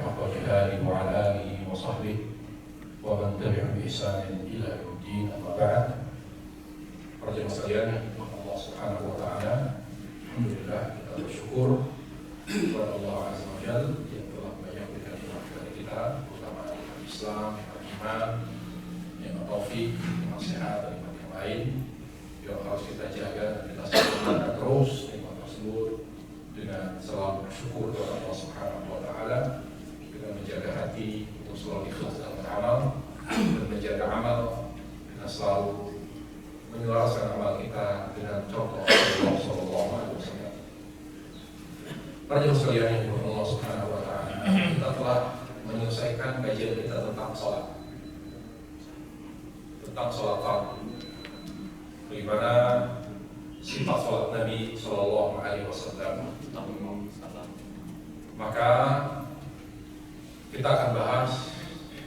حق جهاده وعلى آله وصحبه ومن تبعهم بإحسان إلى يوم الدين. أما بعد. Para sekalian, Allah Subhanahu wa taala, alhamdulillah kita bersyukur kepada Allah Azza wa Jalla yang telah banyak memberikan nikmat kepada kita, terutama nikmat Islam, nikmat iman, nikmat taufik, nikmat sehat, dan nikmat yang lain yang harus kita jaga dan kita selalu terus nikmat tersebut dengan selalu bersyukur kepada Allah Subhanahu wa taala, dengan menjaga hati untuk selalu ikhlas dalam beramal dan menjaga amal dengan selalu menyelaraskan amal kita dengan contoh Rasulullah Sallallahu Alaihi Wasallam. Para jemaah sekalian yang dimuliakan Allah Subhanahu Wa Taala, kita telah menyelesaikan kajian kita tentang sholat, fardu, bagaimana sifat sholat Nabi Sallallahu Alaihi Wasallam. Maka kita akan bahas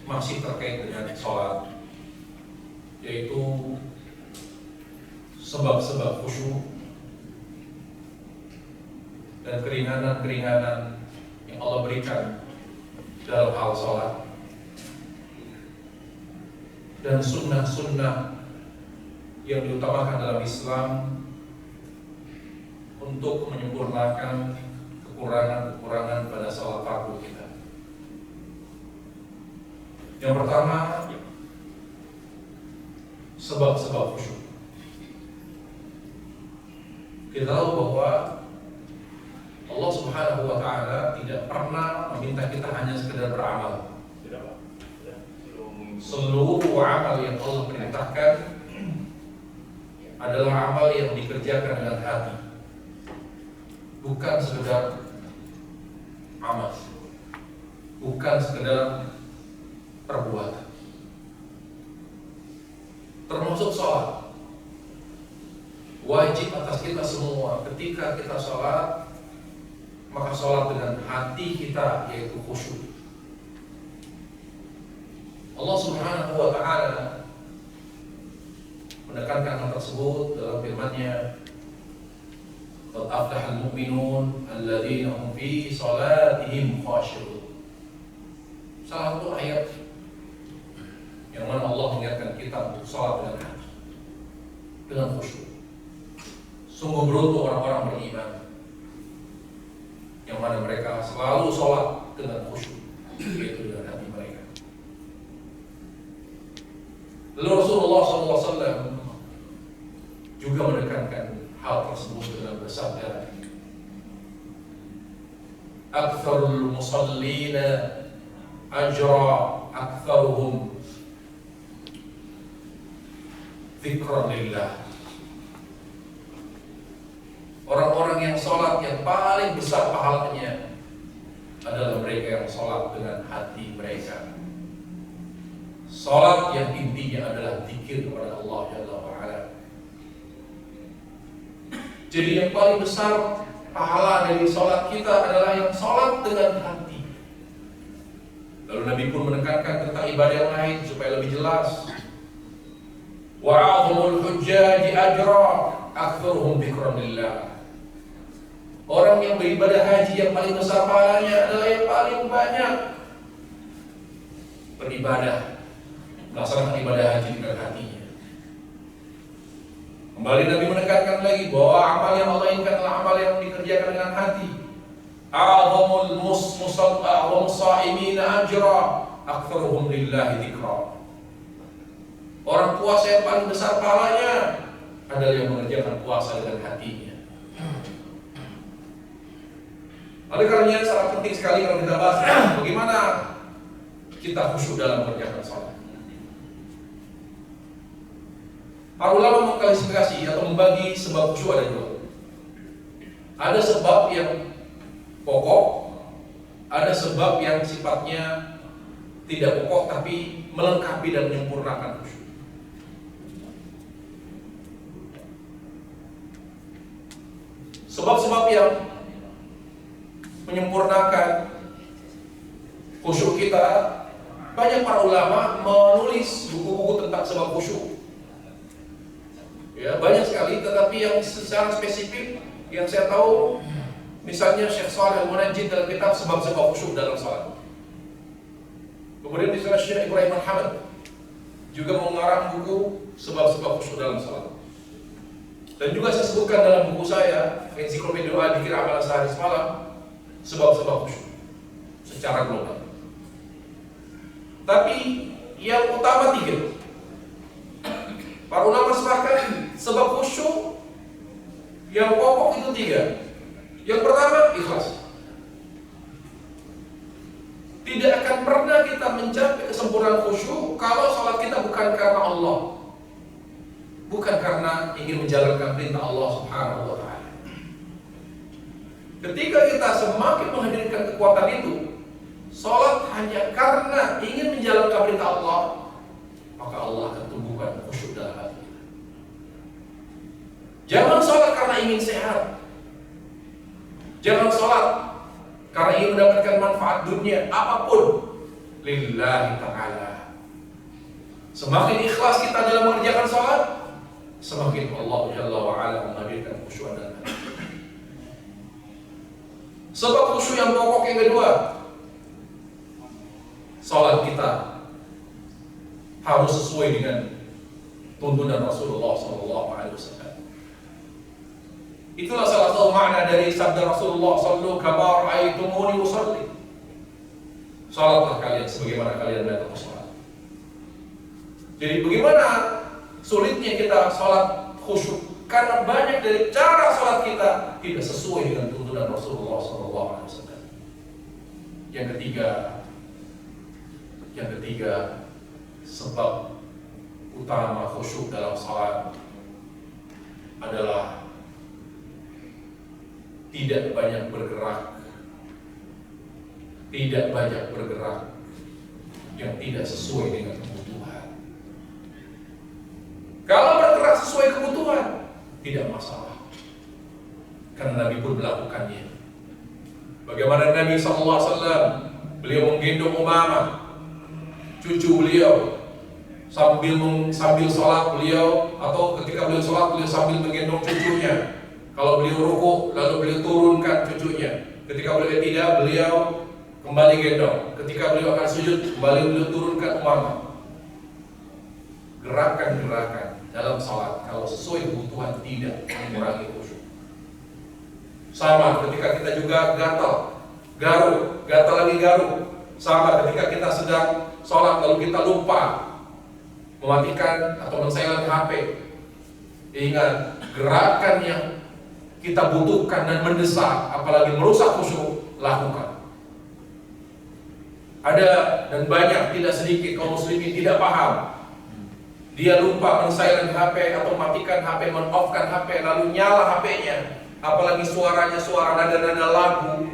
masih terkait dengan sholat, yaitu sebab-sebab khusyuk dan keringanan-keringanan yang Allah berikan dalam hal sholat, dan sunnah-sunnah yang diutamakan dalam Islam untuk menyempurnakan kekurangan-kekurangan pada sholat fardu kita. Yang pertama, sebab-sebab khusyuk. Kita tahu bahwa Allah Subhanahu wa taala tidak pernah meminta kita hanya sekedar beramal. Seluruh amal yang Allah perintahkan adalah amal yang dikerjakan dengan hati, bukan sekedar amal, bukan sekedar perbuatan. Termasuk sholat. Wajib atas kita semua ketika kita sholat, maka sholat dengan hati kita, yaitu khusyuk. Allah Subhanahu wa ta'ala menekankan hal tersebut dalam firman-Nya, qad aflahal mu'minun alladzina hum fi sholatihim khashi'un. Salah satu ayat yang mana Allah mengingatkan kita untuk sholat dengan hati, dengan khusyuk. Sungguh beruntung orang-orang beriman yang mana mereka selalu sholat dengan khusyuk, yaitu dengan hati mereka. Lalu Rasulullah SAW juga menekankan hal tersebut dengan bersabda, aktsarul musallina ajra aktsaruhum dzikran lillah. Orang-orang yang sholat yang paling besar pahalanya adalah mereka yang sholat dengan hati mereka. Sholat yang intinya adalah zikir kepada Allah Jalla wa'ala. Jadi yang paling besar pahala dari sholat kita adalah yang sholat dengan hati. Lalu Nabi pun menekankan tentang ibadah yang lain supaya lebih jelas. Wa'adhumul hujjaji ajra aktsaruhum dzikran lillah. Orang yang beribadah haji yang paling besar pahalanya adalah yang paling banyak beribadah, melaksanakan ibadah haji dengan hatinya. Kembali Nabi menekankan lagi bahwa amal yang Allah inginkan adalah amal yang dikerjakan dengan hati. A'zamul musa'imina ajra aktsaruhum lillahi dzikra. Orang puasa yang paling besar pahalanya adalah yang mengerjakan puasa dengan hatinya. Oleh karenanya sangat penting sekali kalau kita bahas bagaimana kita khusyuk dalam mengerjakan sholat. Para ulama mengklasifikasi atau membagi sebab khusyuk ada dua. Ada sebab yang pokok, ada sebab yang sifatnya tidak pokok tapi melengkapi dan menyempurnakan khusyuk. Sebab-sebab yang menyempurnakan khusyuk kita, banyak para ulama menulis buku-buku tentang sebab khusyuk. Ya, banyak sekali, tetapi yang secara spesifik yang saya tahu, misalnya Syekh Shalih Al-Munajjid dalam kitab sebab-sebab khusyuk dalam salat. Kemudian di sana Syekh Ibrahim Al-Hamad juga mengarang buku sebab-sebab khusyuk dalam salat. Dan juga saya sebutkan dalam buku saya, Ensiklopedia Doa Dzikir Amalan Sehari Semalam, sebab-sebab khusyuk secara global. Tapi yang utama 3. Para ulama sepakat sebab khusyuk yang pokok itu 3. Yang pertama, ikhlas. Tidak akan pernah kita mencapai kesempurnaan khusyuk kalau salat kita bukan karena Allah, bukan karena ingin menjalankan perintah Allah Subhanahu wa Ta'ala. Ketika kita semakin menghadirkan kekuatan itu, salat hanya karena ingin menjalankan perintah Allah, maka Allah akan tumbuhkan khusyuk dalam hati kita. Jangan salat karena ingin sehat. Jangan salat karena ingin mendapatkan manfaat dunia apapun. Lillahi ta'ala. Semakin ikhlas kita dalam mengerjakan salat, semakin Allah Jalla wa'ala menghadirkan khusyuk dalam hati. Sebab khusyuk yang pokok yang kedua, salat kita harus sesuai dengan tuntunan Rasulullah SAW. Itulah salah satu makna dari sabda Rasulullah sallu kama ra'aitumuni usalli. Salatlah kalian sebagaimana kalian melihat aku salat. Jadi bagaimana sulitnya kita salat khusyuk? Karena banyak dari cara salat kita tidak sesuai dengan tuntunan Rasulullah SAW. Yang ketiga, sebab utama khusyuk dalam salat adalah tidak banyak bergerak yang tidak sesuai dengan kebutuhan. Kalau bergerak sesuai kebutuhan, tidak masalah, karena Nabi pun melakukannya. Bagaimana Nabi SAW, beliau menggendong Umamah, cucu beliau, sambil sholat beliau, atau ketika beliau sholat beliau sambil menggendong cucunya. Kalau beliau rukuk, lalu beliau turunkan cucunya. Ketika beliau tidak, beliau kembali gendong. Ketika beliau akan sujud, kembali beliau turunkan Umamah. Gerakan-gerakan dalam salat kalau sesuai kebutuhan tidak mengurangi khusyuk. Sama ketika kita juga gatal lagi garuk. Sama ketika kita sedang salat lalu kita lupa mematikan atau men-silent HP. Ingat, gerakan yang kita butuhkan dan mendesak, apalagi merusak khusyuk, lakukan. Ada dan banyak, tidak sedikit kaum muslimin tidak paham. Dia lupa men-silent HP atau matikan HP, men-off-kan HP, lalu nyala HP-nya, apalagi suaranya suara nada-nada lagu,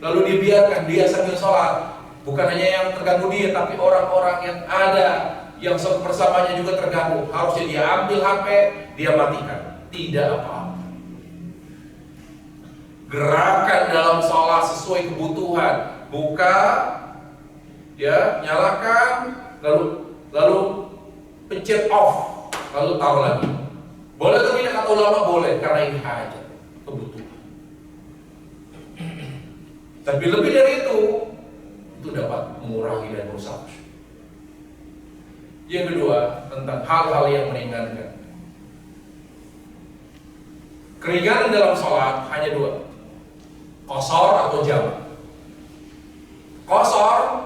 lalu dibiarkan dia sambil sholat. Bukan hanya yang terganggu dia, tapi orang-orang yang ada yang bersamanya juga terganggu. Harusnya dia ambil HP, dia matikan. Tidak apa-apa. Gerakan dalam sholat sesuai kebutuhan. Buka, ya, nyalakan, lalu pencet off, lalu taruh lagi. Boleh atau tidak kata ulama? Boleh, karena ini hajat, kebutuhan. Tapi lebih dari itu dapat mengurangi dan merusak. Yang kedua, tentang hal-hal yang meringankan. Keringanan dalam sholat hanya 2, qasar atau jamak. Qasar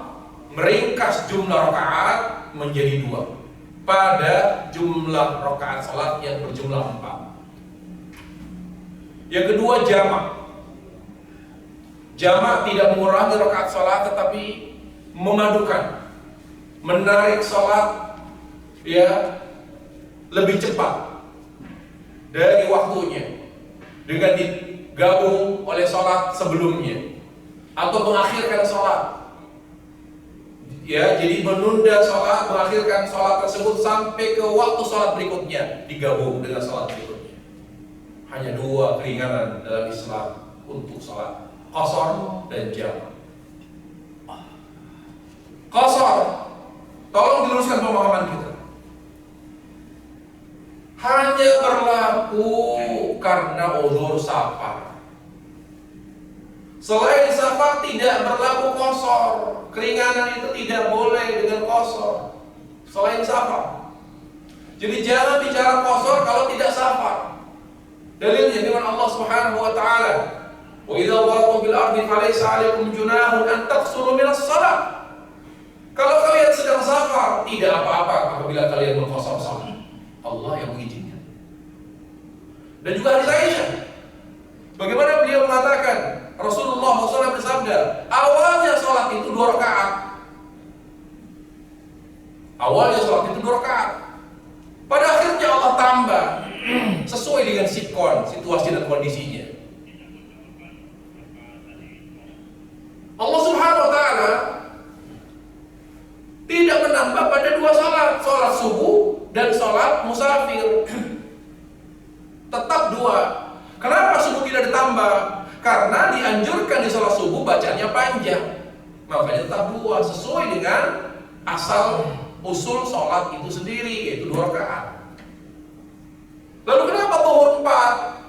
meringkas jumlah rakaat menjadi 2 pada jumlah rakaat salat yang berjumlah 4. Yang kedua, jamak. Jamak tidak mengurangi rakaat salat tetapi memadukan, menarik salat ya lebih cepat dari waktunya dengan digabung oleh salat sebelumnya atau mengakhirkan salat. Ya, jadi menunda sholat, mengakhirkan sholat tersebut sampai ke waktu sholat berikutnya, digabung dengan sholat berikutnya. Hanya 2 keringanan dalam Islam untuk sholat, qasar dan jamak. Qasar, tolong diluruskan pemahaman kita. Hanya berlaku karena uzur safar. Selain safar tidak berlaku qasar. Keringanan itu tidak boleh dengan qasar selain safar. Jadi jangan bicara qasar kalau tidak safar. Dalilnya firman Allah Subhanahu wa taala, "Wa idza darabtum bil ardi falaysa 'alaikum junahun an taqsuru minas shalah." Kalau kalian sedang safar, tidak apa-apa apabila kalian mengqasar salat. Allah yang mengizinkan. Dan juga hadis Aisyah, bagaimana beliau mengatakan, Rasulullah SAW bersabda, awalnya sholat itu 2 rakaat. Awalnya sholat itu 2 rakaat. Pada akhirnya Allah tambah sesuai dengan sikon, situasi dan kondisinya. Allah Subhanahu wa taala tidak menambah pada 2 sholat, sholat subuh dan sholat musafir. Tetap 2. Kenapa subuh tidak ditambah? Karena dianjurkan di sholat subuh bacanya panjang. Makanya tetap 2 sesuai dengan asal usul sholat itu sendiri, yaitu 2 rakaat. Lalu kenapa zuhur 4?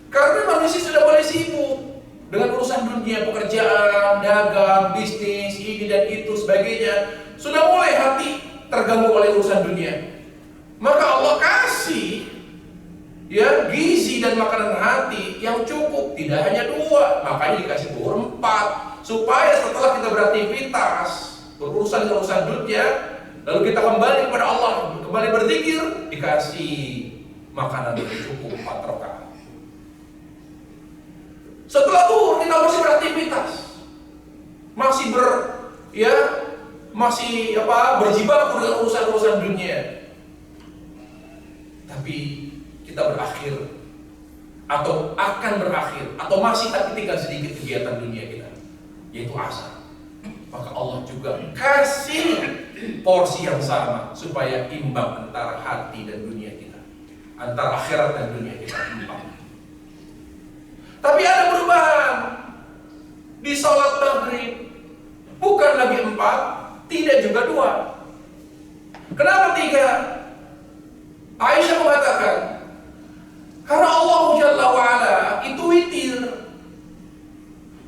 Karena manusia sudah mulai sibuk dengan urusan dunia, pekerjaan, dagang, bisnis, ini dan itu sebagainya. Sudah mulai hati terganggu oleh urusan dunia. Maka Allah kasih gizi dan makanan hati yang cukup, tidak hanya 2, makanya dikasih zuhur 4, supaya setelah kita beraktivitas berurusan dunia, lalu kita kembali kepada Allah, kembali berzikir, dikasih makanan yang cukup 4 rakaat. Setelah zuhur kita masih beraktivitas, masih berjibaku dengan urusan dunia, tapi kita berakhir atau akan berakhir atau masih tak tinggal sedikit kegiatan dunia kita, yaitu asar. Maka Allah juga kasih porsi yang sama supaya imbang antara hati dan dunia kita, antara akhirat dan dunia kita imbang. Tapi ada perubahan di sholat maghrib, bukan lagi 4, tidak juga 2. Kenapa 3? Aisyah mengatakan, karena Allah Jalla wa'ala itu witir.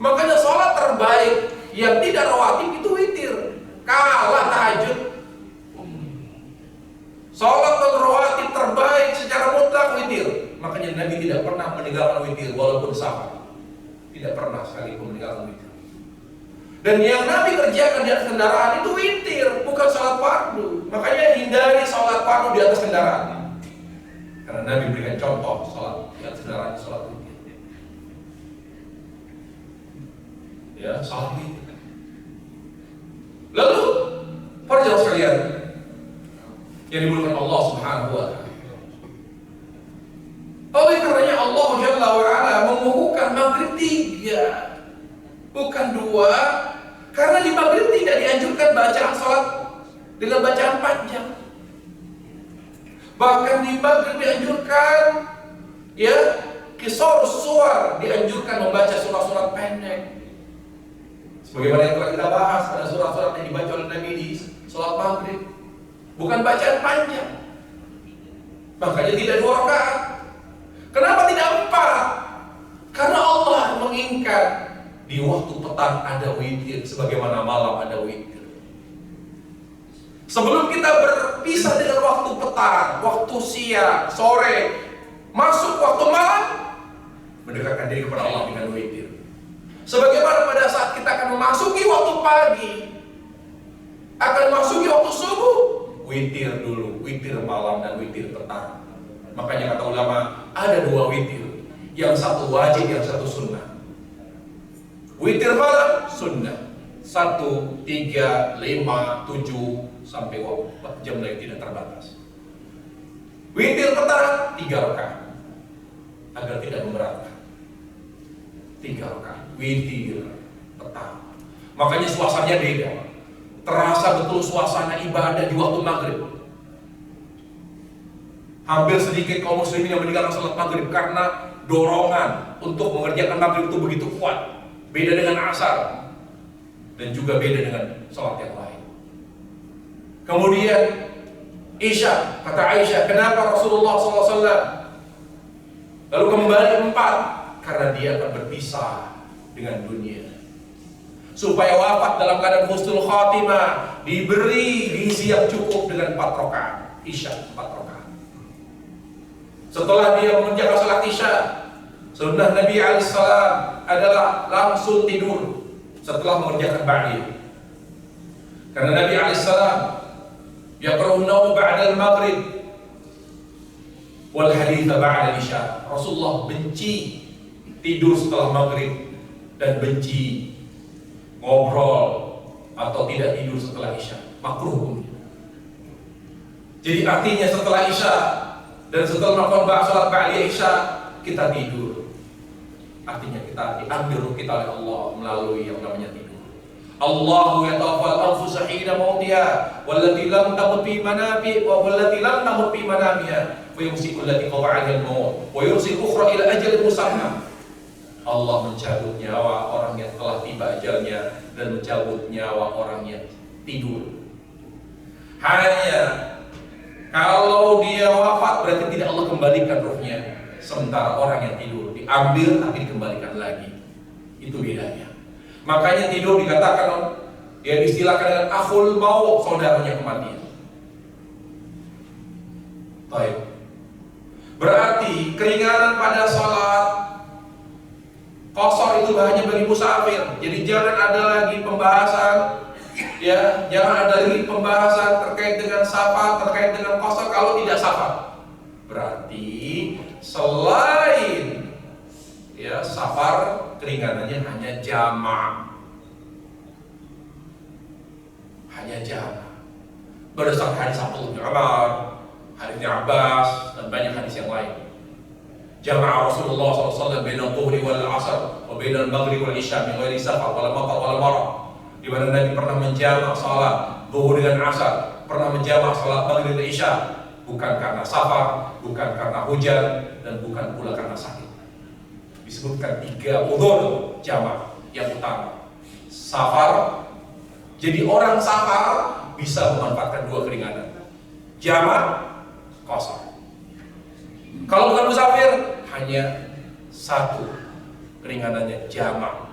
Makanya sholat terbaik yang tidak rawatib itu witir, kalah tahajud. Sholat rawatib terbaik secara mutlak witir. Makanya Nabi tidak pernah meninggalkan witir walaupun safar. Tidak pernah sekali meninggalkan witir. Dan yang Nabi kerjakan di atas kendaraan itu witir, bukan sholat fardu. Makanya hindari sholat fardu di atas kendaraan. Karena Nabi berikan contoh sholat di atas kendaraan, sholat witir. Sholat witir. Lalu, para jamaah sekalian yang dimuliakan Allah Subhanahu wa taala. Oleh karenanya Allah Jalla wa ala mengukuhkan maghrib 3, bukan 2, karena di maghrib tidak dianjurkan bacaan sholat dengan bacaan panjang. Bahkan di maghrib dianjurkan qisar suwar, dianjurkan membaca surat-surat pendek. Sebagaimana yang telah kita bahas, ada surat-surat yang dibaca oleh Nabi di sholat maghrib, bukan bacaan panjang. Makanya tidak 2 rakaat. Kenapa tidak 4? Karena Allah menginginkan di waktu petang ada witir, sebagaimana malam ada witir. Sebelum kita berpisah dengan waktu petang, waktu siang, sore, masuk waktu malam, mendekatkan diri kepada Allah dengan witir. Sebagaimana pada saat kita akan memasuki waktu pagi, akan memasuki waktu subuh, witir dulu, witir malam dan witir petang. Makanya kata ulama, ada 2 witir, yang satu wajib, yang satu sunnah. Witir malam sunnah, 1, 3, 5, 7 sampai jam lain tidak terbatas. Witir petang 3 rakaat, agar tidak memberatkan. 3 rakaat witir petang. Makanya suasananya beda. Terasa betul suasana ibadah di waktu maghrib. Hampir sedikit kaum muslimin yang meninggalkan salat maghrib karena dorongan untuk mengerjakan maghrib itu begitu kuat. Beda dengan asar dan juga beda dengan salat yang lain. Kemudian Isya, kata Aisyah, kenapa Rasulullah SAW lalu kembali 4? Karena dia akan berpisah dengan dunia. supaya wafat dalam keadaan husnul khatimah, diberi gizi yang cukup dengan 4 rakaat Isya, 4 rakaat. Setelah dia mengerjakan salat Isya, sunnah Nabi alaihissalam adalah langsung tidur setelah mengerjakan ba'diyah. Karena Nabi alaihissalam yaqra'un naum ba'da al-maghrib wal hadits ba'da isya. Rasulullah benci tidur setelah maghrib dan benci ngobrol atau tidak tidur setelah isya, makruh. Jadi artinya setelah isya dan setelah melakukan salat ba'da isya kita tidur, artinya kita diambil ruh kita oleh Allah melalui yang namanya tidur. Allahu yatawaffal anfusa hina mautiha wallati lam tamut fi manamiha wa wallati lam tamut fi manamiha wa yumsiku allati qada 'alaiha al-maut wa yursilu ukhra ila ajalin musamma. Allah mencabut nyawa orang yang telah tiba ajalnya dan mencabut nyawa orang yang tidur. Hanya kalau dia wafat berarti tidak Allah kembalikan ruhnya, sementara orang yang tidur diambil tapi dikembalikan lagi. Itu bedanya. Makanya tidur dikatakan, dia diistilahkan dengan akhul maut, saudaranya kematian. Baik. Berarti keringanan pada sholat qashar itu hanya bagi musafir. Jadi jangan ada lagi pembahasan, ya, jangan ada lagi pembahasan terkait dengan safar, terkait dengan qashar kalau tidak safar. Berarti selain ya safar, keringanannya hanya jamak, hanya jamak. Berdasarkan hadis Abdullah bin Umar, hadisnya Abbas dan banyak hadis yang lain. Jama'a Rasulullah SAW baina dhuhri wal asar wa baina al-maghrib wal isya min ghairi safar wala matar wala marad. Di mana Nabi pernah menjamak salat zuhur dengan asar, pernah menjamak salat maghrib dan isya, bukan karena safar, bukan karena hujan, dan bukan pula karena sakit. Disebutkan 3 udzur jamak yang utama. Safar, jadi orang safar bisa memanfaatkan 2 keringanan, jamak, qashar. Kalau bukan musafir, hanya 1 keringanannya, jamak.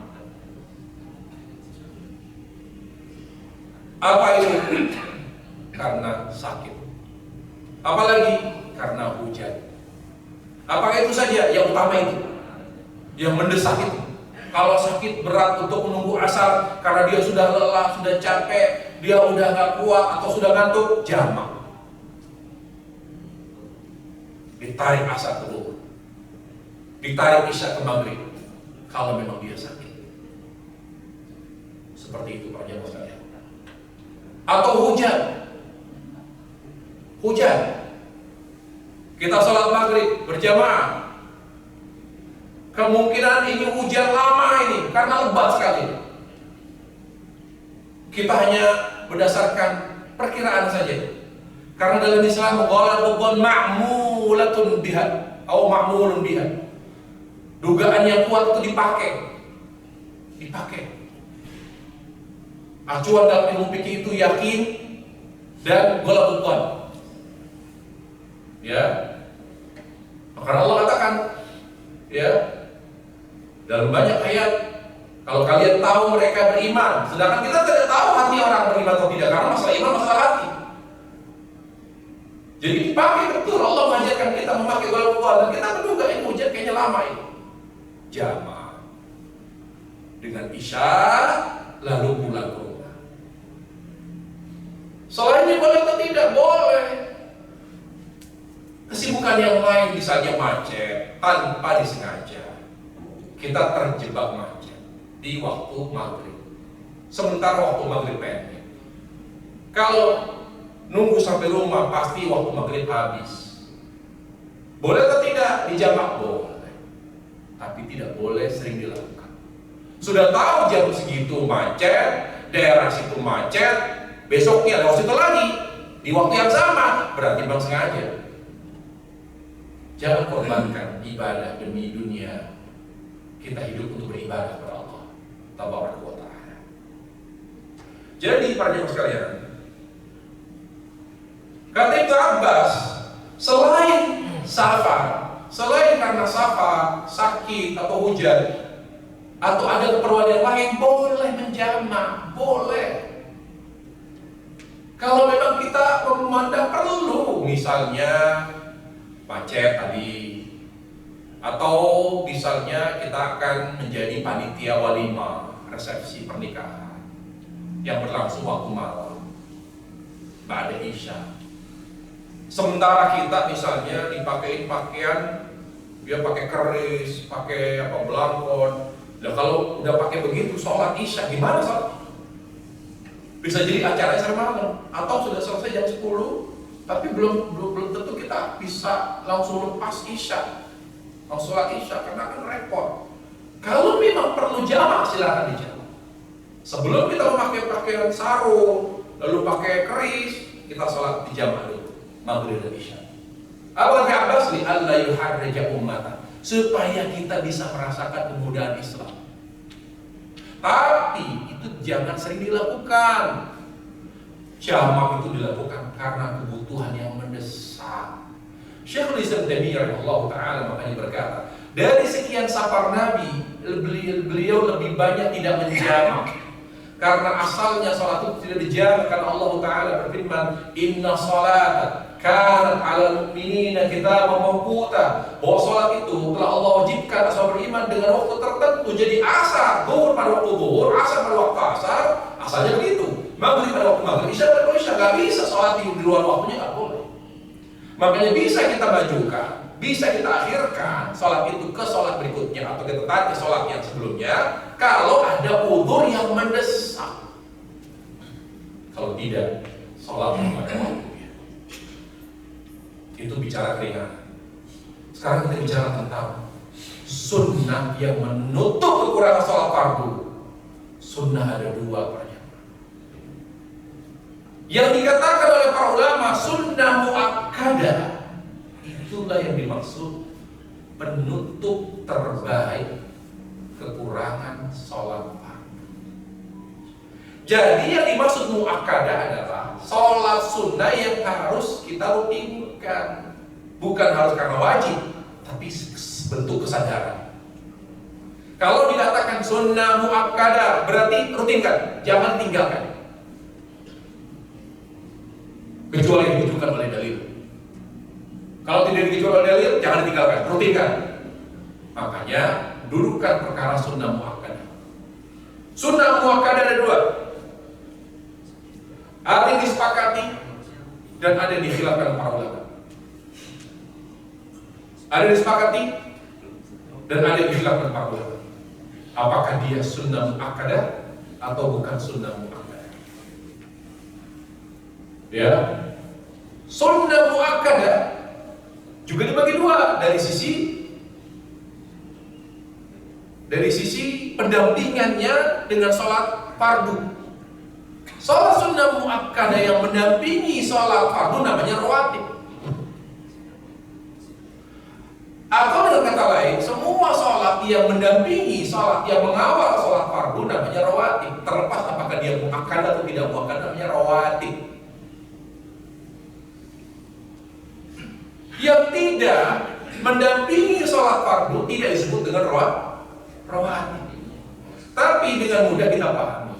Apa itu? Karena sakit. Apalagi karena hujan. Apakah itu saja? Yang utama itu, yang mendesak itu. Kalau sakit berat untuk menunggu asar karena dia sudah lelah, sudah capek, dia udah gak kuat atau sudah ngantuk, jamak. Ditarik asar ke zuhur, ditarik isya ke maghrib kalau memang dia sakit. Seperti itu para jamaah sekalian. Atau hujan. Kita sholat maghrib berjamaah, kemungkinan ini hujan lama ini karena lebat sekali. Kita hanya berdasarkan perkiraan saja. Karena dalam Islam ghalabun ma'mulatun biha atau ma'mulun biha. Dugaan yang kuat itu dipakai. Acuan dalam ilmu fikih itu yakin dan ghalabun. Ya. Karena Allah katakan, ya, dalam banyak ayat, kalau kalian tahu mereka beriman, sedangkan kita tidak tahu hati orang beriman atau tidak, karena masalah iman masalah hati. Jadi dipakai betul, Allah mengajarkan kita memakai ghalabun, dan kita menduga ini hujan kayaknya lama ini. Jamak dengan isya lalu pulang ke rumah. Selainnya boleh atau tidak? Boleh. Kesibukan yang lain bisa saja macet tanpa disengaja. Kita terjebak macet di waktu maghrib, sementara waktu maghrib pendek. Kalau nunggu sampai rumah pasti waktu maghrib habis. Boleh atau tidak? Dijamak boleh, tapi tidak boleh sering dilakukan. Sudah tahu jam segitu macet, daerah situ macet, besoknya lewat situ lagi di waktu yang sama, berarti bang sengaja. Jangan korbankan ibadah demi dunia. Kita hidup untuk beribadah kepada Allah Tabaraka wa Ta'ala. Jadi para jemaah sekalian, kata Ibnu Abbas, selain safar, selain karena safar, sakit atau hujan, atau ada keperluan yang lain, boleh menjamak, boleh. Kalau memang kita memandang perlu, misalnya macet tadi, atau misalnya kita akan menjadi panitia walimah resepsi pernikahan yang berlangsung waktu malam ba'da isya. Sementara kita misalnya dipakein pakaian, dia pakai keris, pakai belangkon. Nah kalau udah pakai begitu sholat isya gimana sholat? Bisa jadi acaranya sampai malam, atau sudah selesai jam 10, tapi belum tentu kita bisa langsung lepas isya, langsung sholat isya, karena akan repot. Kalau memang perlu jamak, silakan dijamak. Sebelum kita memakai pakaian sarung, lalu pakai keris, kita sholat dijamak dulu. Maghrib dan isya. Abu Abbas li alla yuharrija ummata, supaya kita bisa merasakan kemudahan Islam. Tapi itu jangan sering dilakukan. Jamak itu dilakukan karena kebutuhan yang mendesak. Syekhul Islam Taimiyah rahimahullah taala makanya berkata, dari sekian safar Nabi, beliau lebih banyak tidak menjamak. Karena asalnya salat itu tidak dijamak, karena Allah taala berfirman, "Inna salata kanat 'alal mu'minina kitaban mawquta." Bahwa salat itu telah Allah wajibkan atas orang beriman dengan waktu tertentu. Jadi asar, zuhur pada waktu zuhur, asar pada waktu asar, asalnya begitu. Maghrib pada waktu maghrib, isya pada waktu isya. Gak bisa salat di luar waktunya, gak boleh. Makanya bisa kita majukan, bisa kita akhirkan salat itu ke salat berikutnya, atau kita tarik ke salat yang sebelumnya kalau ada udzur yang mendesak. Kalau tidak, salat pada waktunya. Itu bicara keringanan. Sekarang kita bicara tentang sunnah yang menutup kekurangan salat fardu. Sunnah ada dua banyak. Yang dikatakan oleh para ulama sunnah muakkadah, itulah yang dimaksud penutup terbaik kekurangan sholat fardu. Jadi yang dimaksud muakkadah adalah sholat sunnah yang harus kita rutinkan, bukan harus karena wajib, tapi bentuk kesadaran. Kalau dikatakan sunnah muakkadah berarti rutinkan, jangan tinggalkan, kecuali ditunjukkan oleh dalil. Kalau tidak dikecuali oleh dalil, jangan ditinggalkan, rutinkan. Makanya dudukan perkara sunnah muakkadah. Sunnah muakkadah ada dua. Ada yang disepakati dan ada yang dikhilafkan para ulama. Ada yang disepakati dan ada yang dikhilafkan para ulama. Apakah dia sunnah muakkadah atau bukan sunnah muakkadah? Ya, sunnah muakkadah juga dibagi dua, dari sisi pendampingannya dengan sholat fardu. Sholat sunnah muakkadah yang mendampingi sholat fardu namanya rawatib. Atau dengan kata lain, semua sholat yang mendampingi sholat yang mengawal sholat fardu namanya rawatib. Terlepas apakah dia muakkadah atau tidak muakkadah, namanya rawatib. Yang tidak mendampingi sholat fardu tidak disebut dengan rawatib. Tapi dengan mudah kita pahami.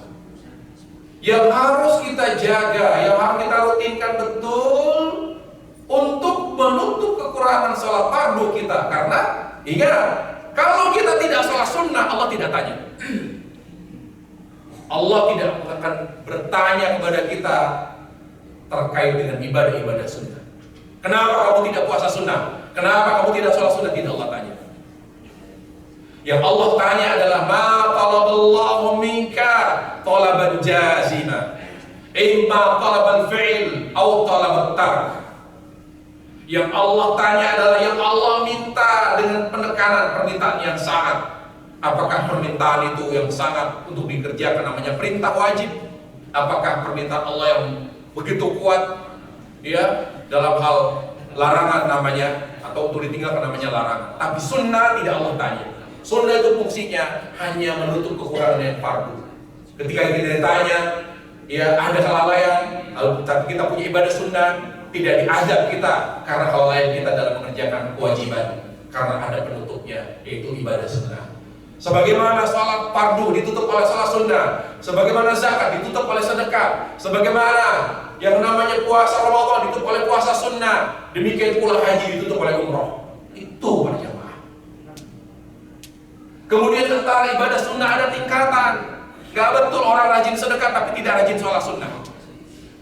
Yang harus kita jaga, yang harus kita rutinkan betul untuk menutup kekurangan sholat fardu kita. Karena ingat, kalau kita tidak sholat sunnah, Allah tidak tanya. Allah tidak akan bertanya kepada kita terkait dengan ibadah-ibadah sunnah. Kenapa kamu tidak puasa sunnah? Kenapa kamu tidak sholat sunnah? Tidak Allah tanya. Yang Allah tanya adalah ma talaballahu minka talaban jazima, imma talabal fi'il atau talabat tark. Yang Allah tanya adalah yang Allah minta dengan penekanan permintaan yang sangat. Apakah permintaan itu yang sangat untuk dikerjakan namanya perintah wajib? Apakah permintaan Allah yang begitu kuat ya dalam hal larangan namanya, atau untuk ditinggalkan namanya larangan? Tapi sunnah tidak Allah tanya. Sunnah itu fungsinya hanya menutup kekurangan yang fardu. Ketika kita ditanya, ya ada kelalaian, tapi kita punya ibadah sunnah, tidak diazab kita karena kelalaian kita dalam mengerjakan kewajiban, karena ada penutupnya, yaitu ibadah sunnah. Sebagaimana sholat fardu ditutup oleh sholat sunnah, sebagaimana zakat ditutup oleh sedekah, sebagaimana yang namanya puasa Ramadan ditutup oleh puasa sunnah, demikian pula haji ditutup oleh umroh. Itu para jamaah. Kemudian tentang ibadah sunnah ada tingkatan. Gak betul orang rajin sedekah tapi tidak rajin sholat sunnah.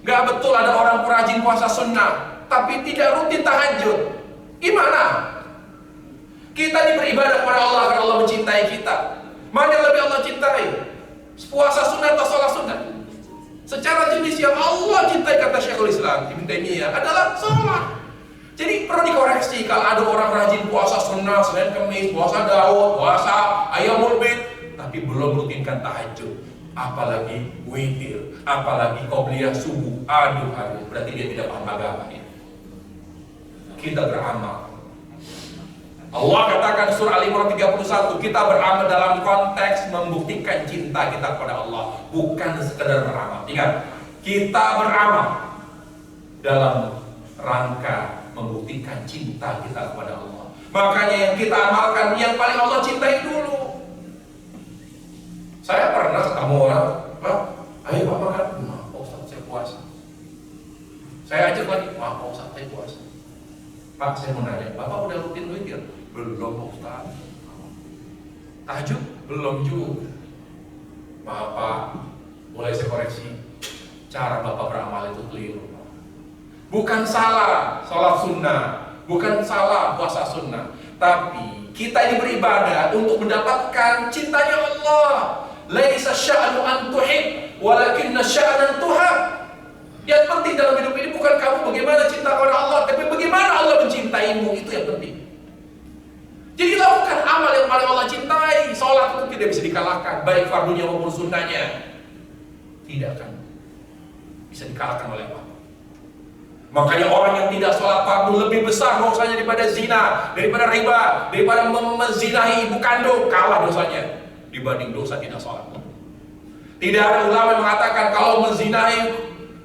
Gak betul ada orang rajin puasa sunnah tapi tidak rutin tahajud. Gimana? Kita beribadah kepada Allah karena Allah mencintai kita. Mana yang lebih Allah cintai? Puasa sunnah atau sholat sunnah? Secara jenis yang Allah cintai, kata Syekhul Islam Ibnu Taimiyah, adalah sholat. Jadi perlu dikoreksi kalau ada orang rajin puasa sunnah, Senin Kemis, puasa Daud, puasa Ayyamul Bid, tapi belum rutinkan tahajud, apalagi witir, apalagi qobliyah subuh. Aduh, berarti dia tidak paham agama. Kita beramal. Allah katakan surah Al-Imran 31, kita beramal dalam konteks membuktikan cinta kita kepada Allah, bukan sekedar beramal. Ingat, kita beramal dalam rangka membuktikan cinta kita kepada Allah. Makanya yang kita amalkan yang paling Allah cintai dulu. Saya pernah ketemu orang, Pak, ayo Pak makan. Maaf Ustaz, saya puasa. Saya ajak lagi, maaf Ustaz, saya puasa. Pak, saya mau nanya, Bapak udah rutin witir? Belum Ustaz. Tahajud? Belum juga. Maaf Pak, boleh saya koreksi, cara Bapak beramal itu keliru. Bukan salah sholat sunnah, bukan salah puasa sunnah, tapi kita ini beribadah untuk mendapatkan cintanya Allah. Laisa sya'nu an tuhib, walakinna sya'nan tuhab. Yang penting dalam hidup ini bukan kamu bagaimana cinta kepada Allah, tapi bagaimana Allah mencintaimu, itu yang penting. Jadi lakukan amal yang paling Allah cintai. Sholat itu tidak bisa dikalahkan, baik fardunya maupun sunnahnya. Tidak akan bisa dikalahkan oleh apa. Makanya orang yang tidak sholat fardu lebih besar dosanya daripada zina, daripada riba, daripada menzinahi ibu kandung, kalah dosanya dibanding dosa tidak sholat. Tidak ada ulama yang mengatakan kalau menzinahi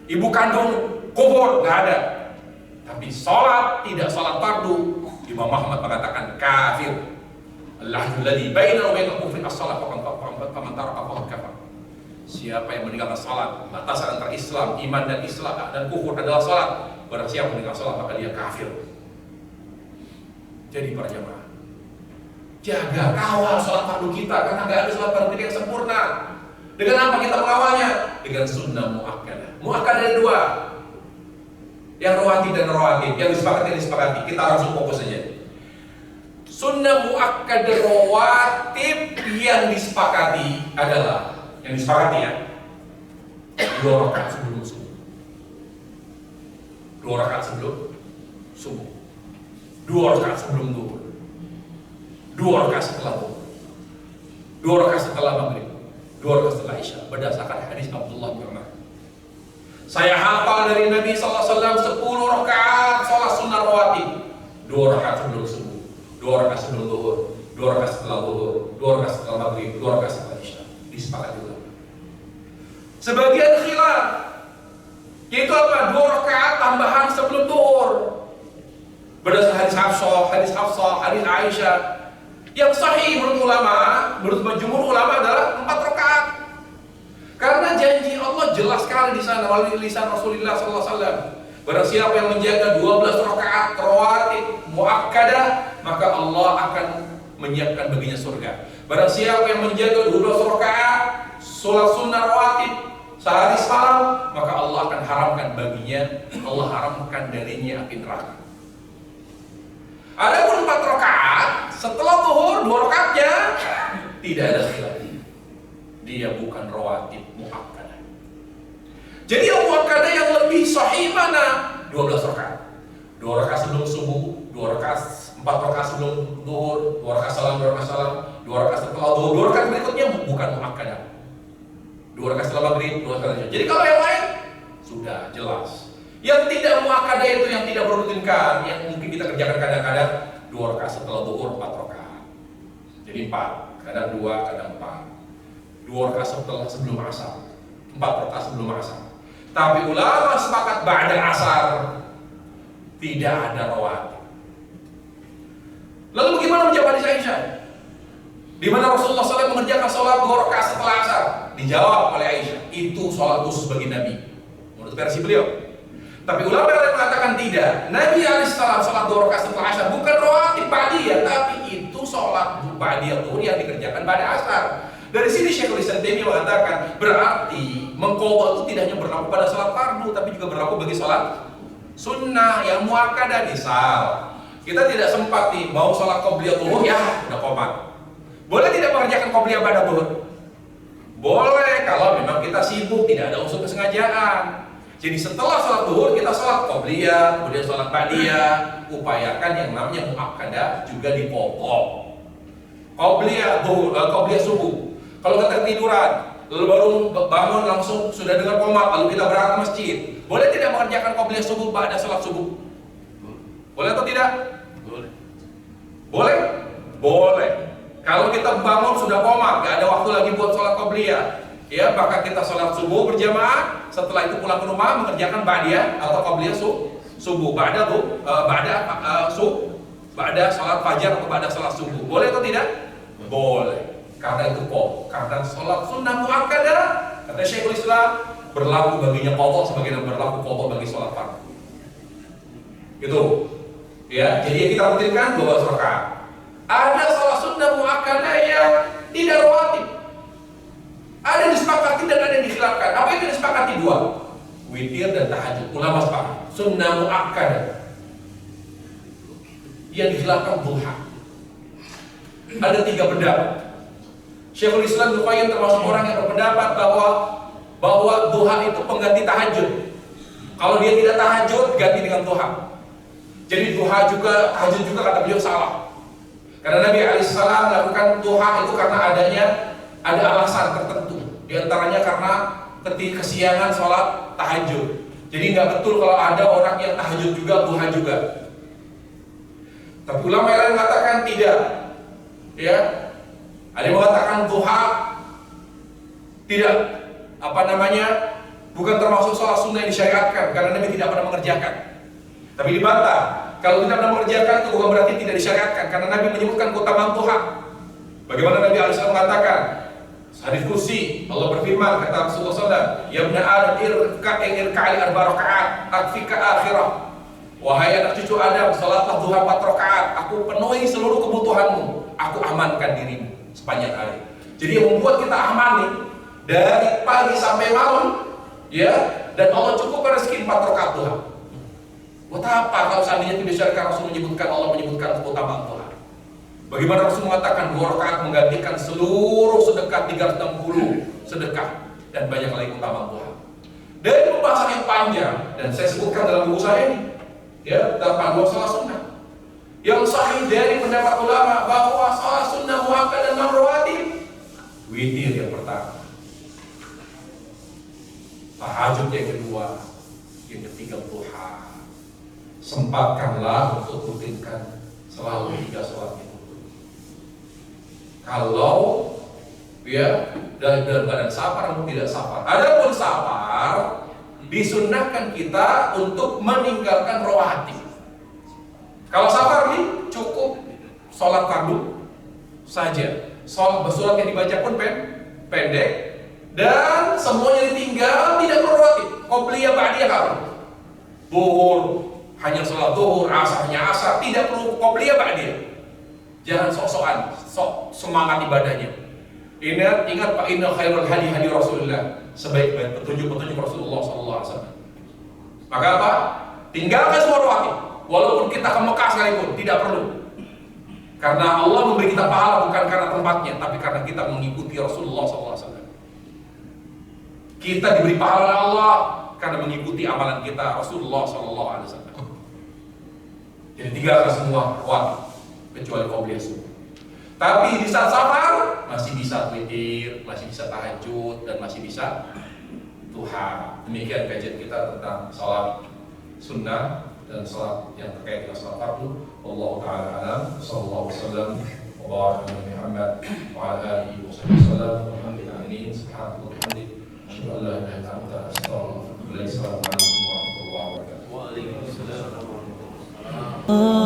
ibu kandung kufur, nggak ada. Tapi sholat tidak sholat fardu, Imam Muhammad mengatakan kafir. Allahul ladzi baina wa bainal kufri as-shalah faman taraka faqad kafar. Siapa yang meninggalkan salat, batasan antara Islam, iman dan Islam dan kufur adalah salat. Barang siapa meninggalkan salat maka dia kafir. Jadi para jamaah, jaga kawal salat fardu kita karena nggak ada salat fardu yang sempurna. Dengan apa kita mengawalnya? Dengan sunnah muakkadah. Muakkadah ada dua. Yang rawatib dan rawatib, yang disepakati. Kita langsung fokus saja. Sunnah muakkadah rawatib yang disepakati adalah, yang disepakati ya, 2 rakaat sebelum subuh, 2 rakaat sebelum subuh, 2 rakaat sebelum zuhur, 2 rakaat setelah zuhur, 2 rakaat setelah maghrib, 2 rakaat setelah isya, berdasarkan hadis Abdullah bin Umar. Saya hafal dari Nabi SAW 10 rakaat sholat sunnah rawatib, 2 rakaat sebelum subuh, 2 rakaat sebelum zuhur, 2 rakaat setelah zuhur, 2 rakaat setelah maghrib, 2 rakaat setelah isya. Disepakati juga. Sebagian khilaf, yaitu apa? 2 rakaat tambahan sebelum zuhur. Berdasarkan hadis Hafsah, hadis Aisyah. Yang sahih menurut ulama, menurut jumhur ulama adalah 4 rakaat. Karena janji Allah jelas sekali di sana melalui lisan Rasulullah SAW. Barang siapa yang menjaga 12 rakaat rawatib muakkadah, maka Allah akan menyiapkan baginya surga. Barang siapa yang menjaga 12 rakaat sholat sunnah rawatib sehari semalam, maka Allah akan haramkan baginya, Allah haramkan darinya api neraka. Adapun 4 rakaat setelah zuhur 2 rakaatnya tidak ada khilaf. Dia bukan rawatib muakkadah. Jadi yang muakkadah yang lebih sahih mana? 12 rakaat. 2 rakaat sebelum subuh, 2 rakaat, 4 rakaat sebelum zuhur, 2 rakaat salam, 2 rakaat salam, 2 rakaat setelah zuhur, 2 rakaat berikutnya bukan muakkadah. 2 rakaat setelah maghrib, 2 rakaat selanjutnya. Jadi kalau yang lain sudah jelas. Yang tidak muakkadah itu yang tidak berurutinkan, yang mungkin kita kerjakan kadang-kadang 2 rakaat setelah zuhur, 4 rakaat. Jadi 4, kadang 2, kadang 4. 2 rakaat setelah sebelum asar, 4 rakaat sebelum asar. Tapi ulama sepakat ba'da asar tidak ada rawatib. Lalu bagaimana menjawab hadis Aisyah? Di mana Rasulullah SAW mengerjakan sholat 2 rakaat setelah asar? Dijawab oleh Aisyah, itu sholat khusus bagi Nabi, menurut versi beliau. Tapi ulama yang mengatakan tidak. Nabi alaihissalam sholat 2 rakaat setelah asar bukan rawatib ba'diyah, tapi itu sholat ba'diyah zuhur yang dikerjakan pada asar. Dari sini Syekhul Islam Taimiyah mengatakan berarti mengqadha itu tidak hanya berlaku pada sholat fardu, tapi juga berlaku bagi sholat sunnah yang muakkadah. Misal kita tidak sempat nih mau sholat qobliyah zuhur, ya udah qomat. Boleh tidak mengerjakan qobliyah pada zuhur? Boleh kalau memang kita sibuk, tidak ada unsur kesengajaan. Jadi setelah sholat zuhur kita sholat qobliyah, kemudian sholat ba'diyah. Upayakan yang namanya muakkadah juga dipotong. Qobliyah zuhur, qobliyah subuh. Kalau kita ketiduran, lalu baru bangun langsung sudah dengar qomat, lalu kita berangkat ke masjid. Boleh tidak mengerjakan qobliyah subuh pada sholat subuh? Boleh atau tidak? Boleh. Boleh? Boleh. Kalau kita bangun sudah qomat, gak ada waktu lagi buat sholat qobliyah, ya, maka kita sholat subuh berjamaah. Setelah itu pulang ke rumah mengerjakan ba'diyah atau qobliyah subuh. Ba'da sholat fajar atau ba'da sholat subuh. Boleh atau tidak? Boleh. Karena itu karena sholat sunnah muakkadah, kata Syekhul Islam, berlaku baginya qadha sebagaimana berlaku qadha bagi sholat fardu. Itu. Ya, jadi kita rutinkan 12 rakaat. Ada sholat sunnah muakkadah yang tidak rawatib. Ada yang disepakati dan ada yang dikhilafkan. Apa itu disepakati? 2, witir dan tahajud. Ulama sepakat sunnah muakkadah. Yang dikhilafkan duha. Ada 3 pendapat. Syekhul Islam Ibnu Qayyim termasuk orang yang berpendapat bahwa duha itu pengganti tahajud. Kalau dia tidak tahajud, ganti dengan duha. Jadi duha juga, tahajud juga, kata beliau salah. Karena Nabi alaihissalam melakukan duha itu karena ada alasan tertentu. Di antaranya karena ketika kesiangan sholat tahajud. Jadi nggak betul kalau ada orang yang tahajud juga, duha juga. Tapi ulama yang lain mengatakan tidak. Ya, ada yang mengatakan duha tidak, bukan termasuk sholat sunnah yang disyariatkan karena Nabi tidak pernah mengerjakan. Tapi dibantah, kalau tidak pernah mengerjakan itu bukan berarti tidak disyariatkan karena Nabi menyebutkan keutamaan duha. Bagaimana Nabi alaihissalam mengatakan, hadis kursi, Allah berfirman, kata Rasulullah SAW, ya ibna Adam irka'li 4 rakaat akfika akhirah. Wahai anak cucu Adam, salatlah duha 4 rakaat, aku penuhi seluruh kebutuhanmu, aku amankan dirimu sepanjang hari. Jadi yang membuat kita aman nih dari pagi sampai malam, ya, dan Allah cukupkan rezeki 4 rakaat duha. Buat apa kalau seandainya tidak disyariatkan? Rasul menyebutkan, Allah menyebutkan keutamaan duha. Bagaimana Rasul mengatakan 2 rakaat menggantikan seluruh sedekah 360 sedekah dan banyak lagi keutamaan duha. Dari pembahasan yang panjang dan saya sebutkan dalam buku saya ini, ya, dalam panduan sholat sunnah. Yang sahih dari pendapat ulama bahwa sholat sunnah muakkadah dan rawatib, witir yang pertama, tahajud yang kedua, yang ketiga duha. Sempatkanlah untuk rutinkan selalu 3 sholat itu. Kalau ya dalam keadaan safar atau tidak safar. Adapun safar, disunnahkan kita untuk meninggalkan rawatib. Kalau safar nih cukup sholat fardu saja. Surat yang dibaca pun pendek dan semuanya ditinggal, tidak perlu rawatib. Qobliyah ba'diyah kalau zuhur hanya sholat zuhur, asar hanya asar, tidak perlu qobliyah ba'diyah. Jangan sok-sokan, sok semangat ibadahnya. Ingat Pak, inna khairul hadi hadi Rasulullah, sebaik-baik petunjuk Rasulullah SAW. Maka apa? Tinggalkan semua rawatib. Walaupun kita ke Mekah sekalipun, tidak perlu. Karena Allah memberi kita pahala bukan karena tempatnya, tapi karena kita mengikuti Rasulullah SAW. Kita diberi pahala oleh Allah karena mengikuti amalan kita Rasulullah SAW. Jadi tinggalkan semua rawatib kecuali qobliyah subuh. Tapi di saat safar masih bisa witir, masih bisa tahajud, dan masih bisa duha. Demikian kajian kita tentang sholat sunnah dan sholat yang terkait dengan sholat fardu. Wallahu ta'ala alam. Sallallahu wasallam wa baraka ala Muhammad wa ala alihi wa sallam. Alhamdulillah. Subhanallah wa bihamdihi. Asyhadu an la ilaha illa anta astaghfiruka wa atubu ilaik. Assalamualaikum warahmatullahi wabarakatuh. Waalaikumsalam warahmatullahi wabarakatuh.